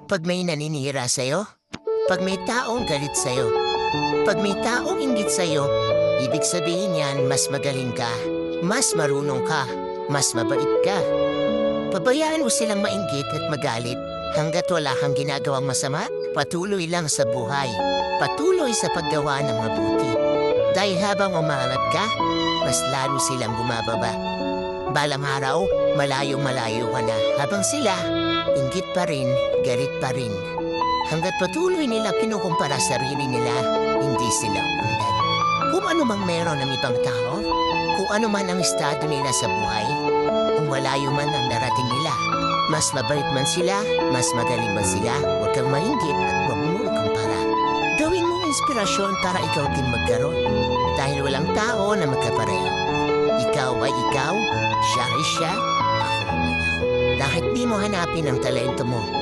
Pag may naninira sa'yo, pag may taong galit sa'yo, pag may taong inggit sa'yo, ibig sabihin yan mas magaling ka, mas marunong ka, mas mabait ka. Pabayaan mo silang mainggit at magalit hanggat wala kang ginagawang masama, patuloy lang sa buhay, patuloy sa paggawa ng mabuti. Dahil habang umangat ka, mas lalo silang bumababa. Balang araw, malayong-malayo ka na habang sila, inggit pa rin, galit pa rin. Hanggat patuloy nila kinukumpara sarili nila, hindi sila unlad. Kung ano mang meron ng ibang tao, kung ano man ang estado nila sa buhay, kung malayo man ang narating nila, mas mabait man sila, mas magaling man sila, huwag kang mainggit at huwag mo ikumpara. Gawin mong inspirasyon para ikaw din magkaroon. Dahil walang tao na magkapareho. Ikaw ay ikaw, siya ay siya, ako ay ako. Bakit di mo hanapin ang talento mo?